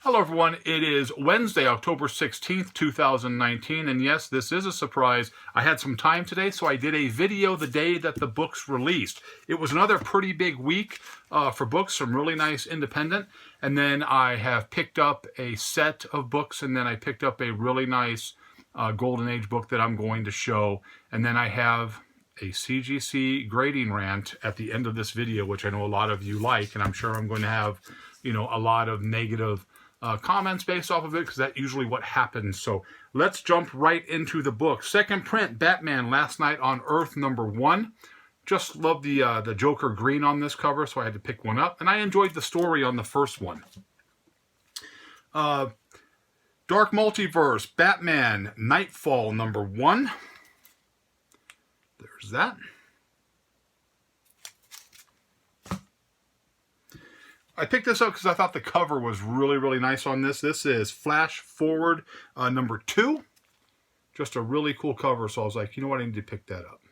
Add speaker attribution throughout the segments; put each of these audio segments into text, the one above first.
Speaker 1: Hello everyone, it is Wednesday, October 16th, 2019, and yes, this is a surprise. I had some time today, so I did a video the day that the books released. It was another pretty big week for books, some really nice independent, and then I have picked up a set of books, and then I picked up a really nice Golden Age book that I'm going to show, and then I have a CGC grading rant at the end of this video, which I know a lot of you like, and I'm sure I'm going to have, a lot of negative comments based off of it, because that's usually what happens. So let's jump right into the book. Second print, Batman Last Night on Earth, #1. Just love the Joker green on this cover, so I had to pick one up. And I enjoyed the story on the first one. Dark Multiverse, Batman, Nightfall, #1. There's that. I picked this up because I thought the cover was really, really nice on this. This is Flash Forward #2. Just a really cool cover, so I was like, you know what, I need to pick that up.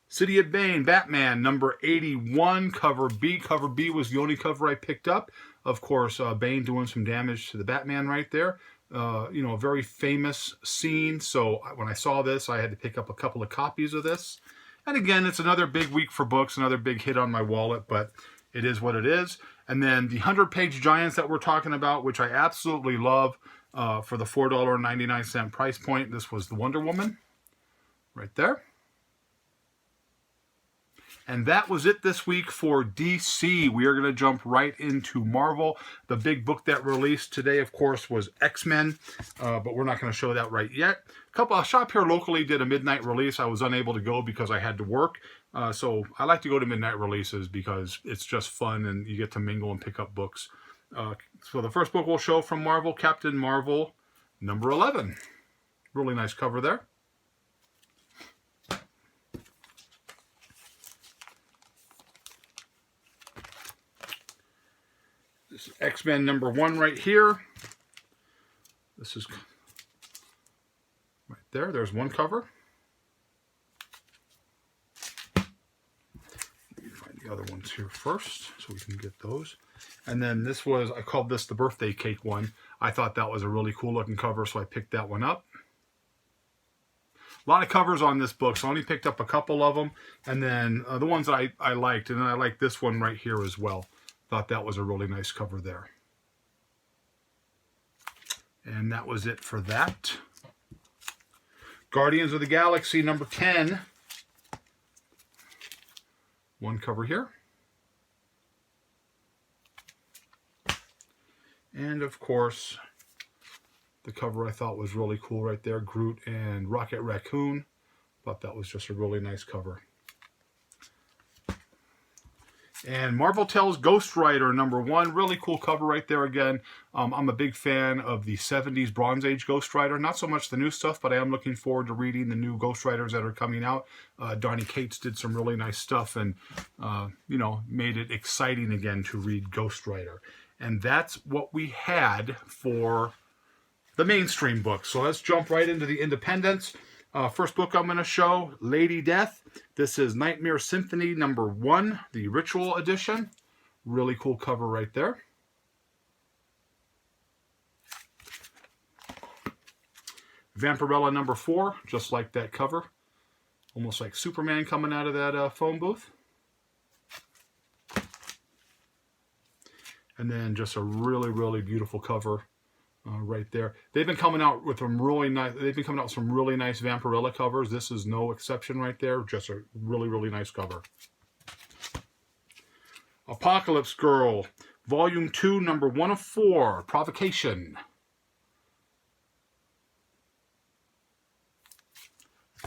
Speaker 1: City of Bane, Batman, #81, cover B. Cover B was the only cover I picked up. Of course, Bane doing some damage to the Batman right there. A very famous scene. So when I saw this, I had to pick up a couple of copies of this. And again, it's another big week for books, another big hit on my wallet, but it is what it is. And then the 100-page Giants that we're talking about, which I absolutely love, for the $4.99 price point. This was the Wonder Woman right there. And that was it this week for DC. We are going to jump right into Marvel. The big book that released today, of course, was X-Men, but we're not going to show that right yet. A shop here locally did a midnight release. I was unable to go because I had to work. So I like to go to midnight releases because it's just fun and you get to mingle and pick up books. So the first book we'll show from Marvel, Captain Marvel, #11. Really nice cover there. This is X-Men #1 right here. This is right there. There's one cover. Let me find the other ones here first so we can get those. And then this was, I called this the birthday cake one. I thought that was a really cool looking cover, so I picked that one up. A lot of covers on this book, so I only picked up a couple of them. And then the ones that I liked, and then I like this one right here as well. Thought that was a really nice cover there. And that was it for that. Guardians of the Galaxy #10. One cover here. And of course, the cover I thought was really cool right there. Groot and Rocket Raccoon. Thought that was just a really nice cover. And Marvel Tells Ghost Rider #1, really cool cover right there again. I'm a big fan of the 70s Bronze Age Ghost Rider. Not so much the new stuff, but I am looking forward to reading the new Ghost Riders that are coming out. Donny Cates did some really nice stuff and, made it exciting again to read Ghost Rider. And that's what we had for the mainstream books. So let's jump right into the independents. First book I'm going to show, Lady Death. This is Nightmare Symphony #1, the Ritual Edition. Really cool cover right there. Vampirella #4, just like that cover. Almost like Superman coming out of that phone booth. And then just a really, really beautiful cover. Right there. They've been coming out with some really nice. They've been coming out with some really nice Vampirella covers. This is no exception right there. Just a really, really nice cover. Apocalypse Girl, Volume 2, #1 of 4, Provocation.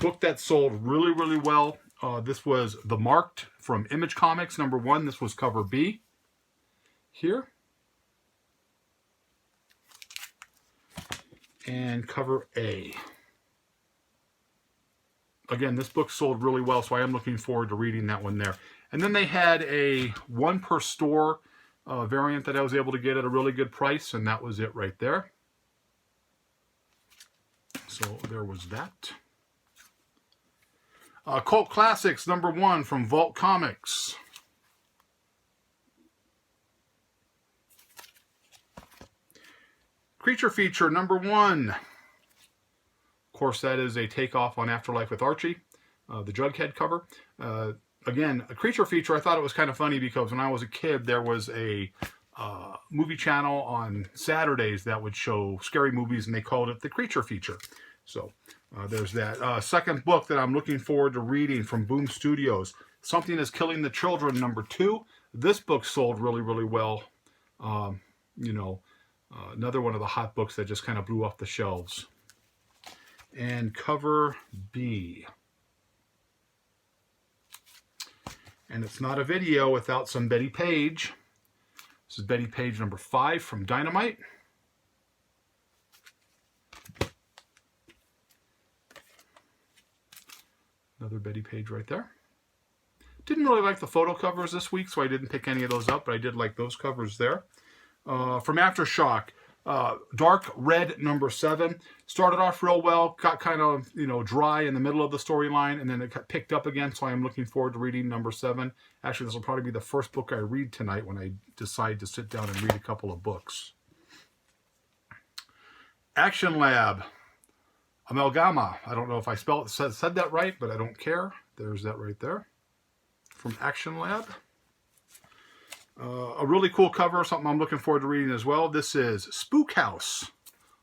Speaker 1: Book that sold really, really well. This was The Marked from Image Comics #1. This was cover B. Here. And cover A. Again, this book sold really well, so I am looking forward to reading that one there. And then they had a 1 per store variant that I was able to get at a really good price, and that was it right there. So there was that. Cult Classics #1 from Vault Comics. Creature feature number 1. Of course, that is a takeoff on Afterlife with Archie, the Jughead cover. Again, a creature feature, I thought it was kind of funny because when I was a kid, there was a movie channel on Saturdays that would show scary movies, and they called it the creature feature. So there's that. Second book that I'm looking forward to reading from Boom Studios, Something is Killing the Children, number 2. This book sold really, really well. Another one of the hot books that just kind of blew off the shelves. And cover B. And it's not a video without some Betty Page. This is Betty Page number 5 from Dynamite. Another Betty Page right there. Didn't really like the photo covers this week, so I didn't pick any of those up, but I did like those covers there. From Aftershock, Dark Red number 7. Started off real well, got kind of dry in the middle of the storyline, and then it got picked up again, so I am looking forward to reading number 7. Actually, this will probably be the first book I read tonight when I decide to sit down and read a couple of books. Action Lab, Amalgama. I don't know if I said that right, but I don't care. There's that right there. From Action Lab. A really cool cover, something I'm looking forward to reading as well. This is Spook House,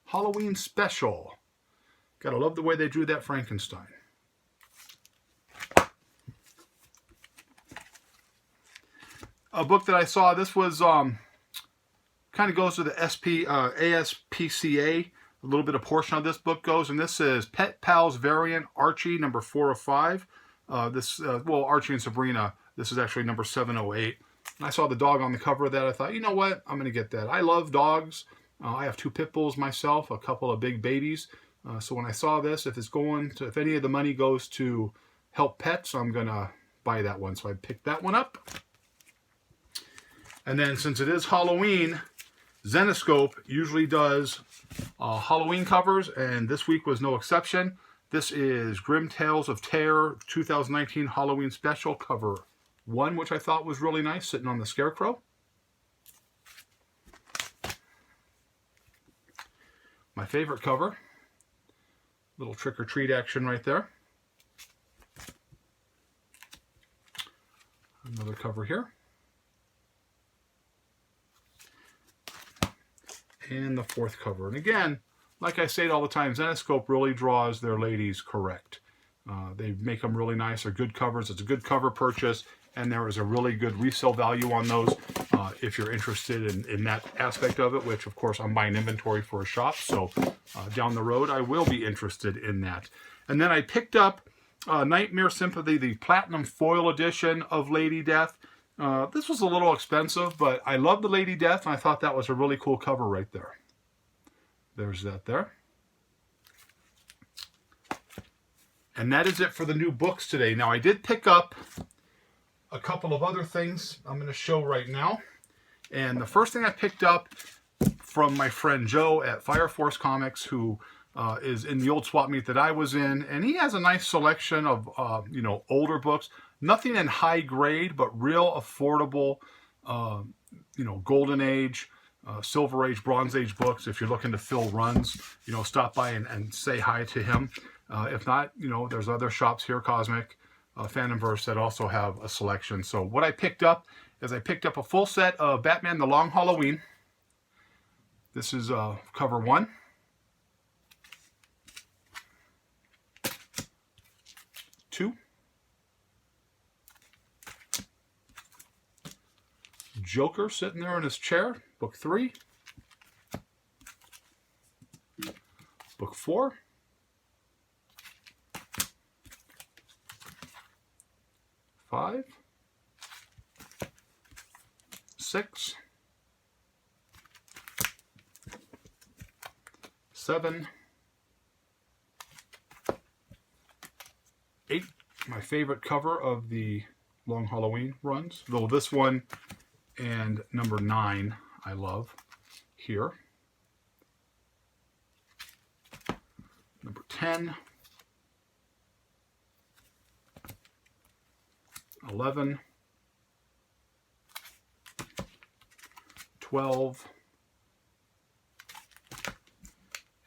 Speaker 1: Halloween Special. Gotta love the way they drew that Frankenstein. A book that I saw, this was, kind of goes to the ASPCA. A little bit of portion of this book goes, and this is Pet Pals variant, Archie, number 4 of 5. Archie and Sabrina, this is actually number 708. And I saw the dog on the cover of that. I thought, you know what? I'm going to get that. I love dogs. I have 2 pit bulls myself, a couple of big babies. So when I saw this, if any of the money goes to help pets, I'm going to buy that one. So I picked that one up. And then since it is Halloween, Zenescope usually does Halloween covers, and this week was no exception. This is Grim Tales of Terror 2019 Halloween Special, cover 1, which I thought was really nice, sitting on the Scarecrow. My favorite cover. Little trick-or-treat action right there. Another cover here. And the 4th cover. And again, like I say it all the time, Zenescope really draws their ladies correct. They make them really nice. They're good covers. It's a good cover purchase, and there is a really good resale value on those if you're interested in that aspect of it, which, of course, I'm buying inventory for a shop, so down the road I will be interested in that. And then I picked up Nightmare Sympathy, the Platinum Foil Edition of Lady Death. This was a little expensive, but I love the Lady Death, and I thought that was a really cool cover right there. There's that there. And that is it for the new books today. Now, I did pick up a couple of other things I'm going to show right now. And the first thing I picked up from my friend Joe at Fire Force Comics, who is in the old swap meet that I was in. And he has a nice selection of, older books. Nothing in high grade, but real affordable, Golden Age, Silver Age, Bronze Age books. If you're looking to fill runs, stop by and say hi to him. If not, there's other shops here, Cosmic, Phantomverse, that also have a selection. So what I picked up is I picked up a full set of Batman The Long Halloween. This is cover 1. Two. Joker sitting there in his chair, book 3. Book 4. 5. 6. 7. 8. My favorite cover of the Long Halloween runs, though this one and number 9 I love here. Number 10. 11, 12,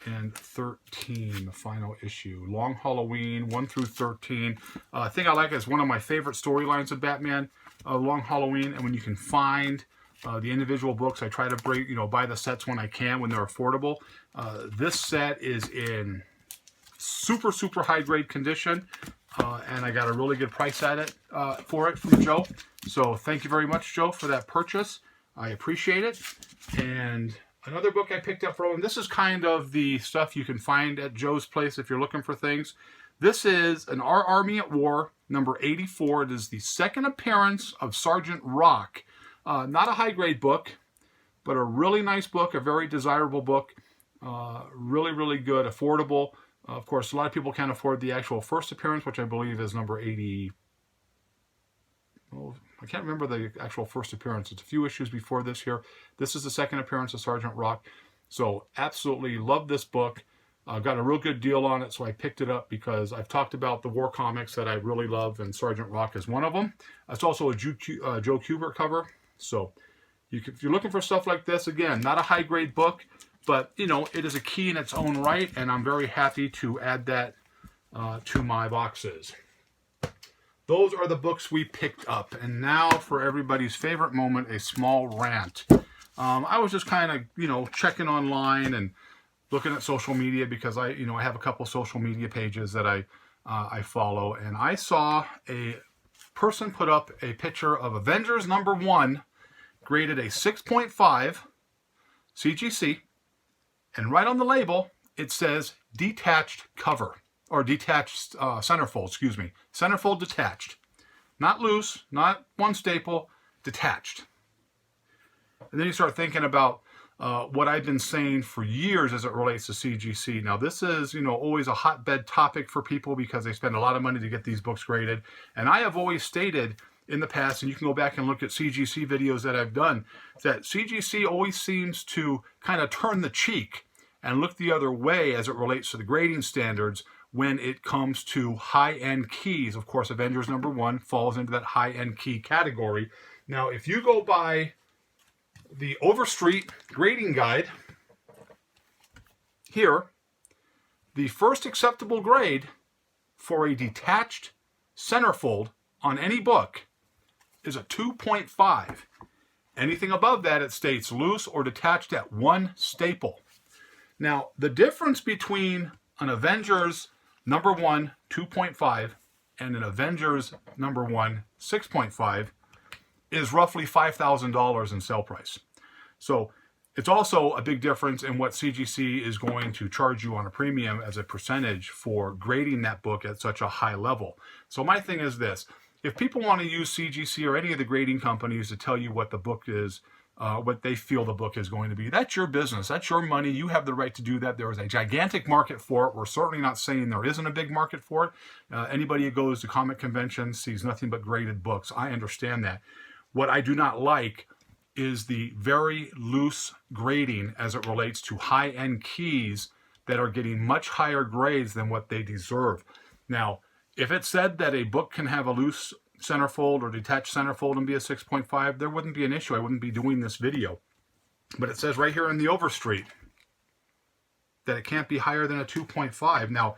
Speaker 1: and 13, the final issue. Long Halloween, 1 through 13. I think I like it. It's one of my favorite storylines of Batman, Long Halloween. And when you can find the individual books, I try to break, buy the sets when I can, when they're affordable. This set is in super, super high grade condition. And I got a really good price at it for it from Joe. So thank you very much, Joe, for that purchase. I appreciate it. And another book I picked up from him. This is kind of the stuff you can find at Joe's place if you're looking for things. This is an Our Army at War, number 84. It is the second appearance of Sergeant Rock. Not a high-grade book, but a really nice book, a very desirable book. Really, really good, affordable. Of course, a lot of people can't afford the actual first appearance, which I believe is number 80. Well, I can't remember the actual first appearance. It's a few issues before this here. This is the second appearance of Sergeant Rock. So absolutely love this book. Got a real good deal on it, so I picked it up because I've talked about the war comics that I really love, and Sergeant Rock is one of them. It's also a Joe Kubert cover. So if you're looking for stuff like this, again, not a high-grade book, but, it is a key in its own right, and I'm very happy to add that to my boxes. Those are the books we picked up. And now for everybody's favorite moment, a small rant. I was just kind of, checking online and looking at social media because I have a couple social media pages that I follow. And I saw a person put up a picture of Avengers #1, graded a 6.5 CGC. And right on the label, it says detached cover, or detached centerfold, excuse me. Centerfold detached. Not loose, not one staple, detached. And then you start thinking about what I've been saying for years as it relates to CGC. Now, this is, always a hotbed topic for people because they spend a lot of money to get these books graded. And I have always stated in the past, and you can go back and look at CGC videos that I've done, that CGC always seems to kind of turn the cheek and look the other way as it relates to the grading standards when it comes to high-end keys. Of course, Avengers #1 falls into that high-end key category. Now, if you go by the Overstreet grading guide, here, the first acceptable grade for a detached centerfold on any book is a 2.5. Anything above that, it states loose or detached at 1 staple. Now, the difference between an Avengers #1 2.5 and an Avengers #1 6.5 is roughly $5,000 in sale price. So it's also a big difference in what CGC is going to charge you on a premium as a percentage for grading that book at such a high level. So my thing is this: if people want to use CGC or any of the grading companies to tell you what the book is, what they feel the book is going to be, that's your business. That's your money. You have the right to do that. There is a gigantic market for it. We're certainly not saying there isn't a big market for it. Anybody who goes to comic conventions sees nothing but graded books. I understand that. What I do not like is the very loose grading as it relates to high-end keys that are getting much higher grades than what they deserve. Now, if it said that a book can have a loose centerfold or detached centerfold and be a 6.5, there wouldn't be an issue. I wouldn't be doing this video. But it says right here in the Overstreet that it can't be higher than a 2.5. Now,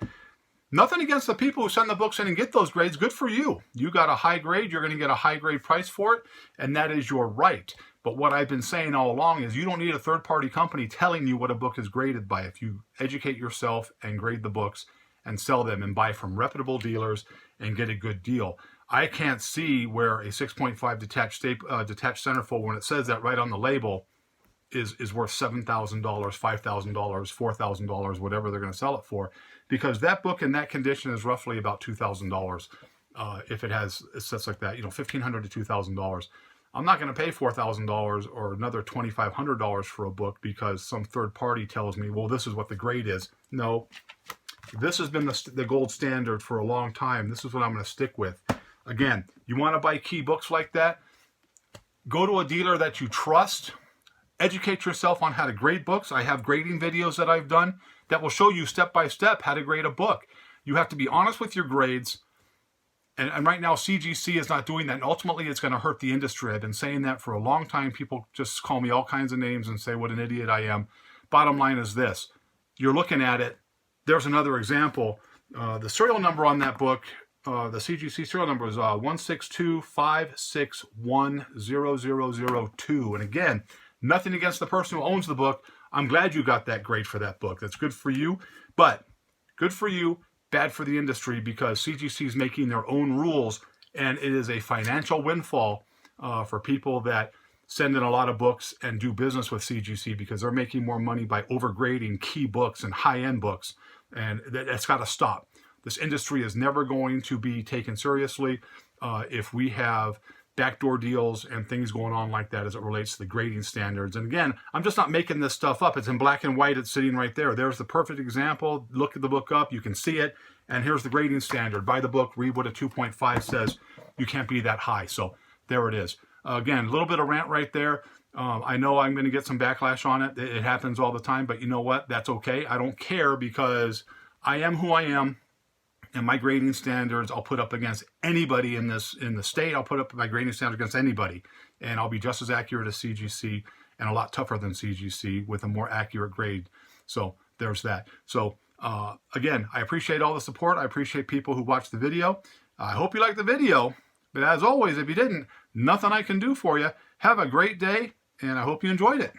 Speaker 1: nothing against the people who send the books in and get those grades. Good for you. You got a high grade. You're going to get a high grade price for it, and that is your right. But what I've been saying all along is you don't need a third-party company telling you what a book is graded by. If you educate yourself and grade the books and sell them and buy from reputable dealers and get a good deal. I can't see where a 6.5 detached centerfold, when it says that right on the label, is worth $7,000, $5,000, $4,000, whatever they're going to sell it for, because that book in that condition is roughly about $2,000 if it sets like that, $1,500 to $2,000. I'm not going to pay $4,000 or another $2,500 for a book because some third party tells me, well, this is what the grade is. No, this has been the gold standard for a long time. This is what I'm going to stick with. Again, you want to buy key books like that, go to a dealer that you trust, educate yourself on how to grade books. I have grading videos that I've done that will show you step by step how to grade a book. You have to be honest with your grades. And right now, CGC is not doing that. And ultimately, it's going to hurt the industry. I've been saying that for a long time. People just call me all kinds of names and say what an idiot I am. Bottom line is this: you're looking at it. There's another example. The serial number on that book, the CGC serial number is 16256100002. And again, nothing against the person who owns the book. I'm glad you got that grade for that book. That's good for you. But good for you, bad for the industry, because CGC is making their own rules, and it is a financial windfall for people that send in a lot of books and do business with CGC, because they're making more money by overgrading key books and high-end books, and that's got to stop. This industry is never going to be taken seriously if we have backdoor deals and things going on like that as it relates to the grading standards. And again, I'm just not making this stuff up. It's in black and white. It's sitting right there. There's the perfect example. Look at the book up. You can see it. And here's the grading standard. Buy the book. Read what a 2.5 says. You can't be that high. So there it is. Again, a little bit of rant right there. I know I'm going to get some backlash on it. It happens all the time. But you know what? That's okay. I don't care, because I am who I am. And my grading standards, I'll put up against anybody in the state. I'll put up my grading standards against anybody. And I'll be just as accurate as CGC and a lot tougher than CGC with a more accurate grade. So there's that. So again, I appreciate all the support. I appreciate people who watch the video. I hope you liked the video. But as always, if you didn't, nothing I can do for you. Have a great day, and I hope you enjoyed it.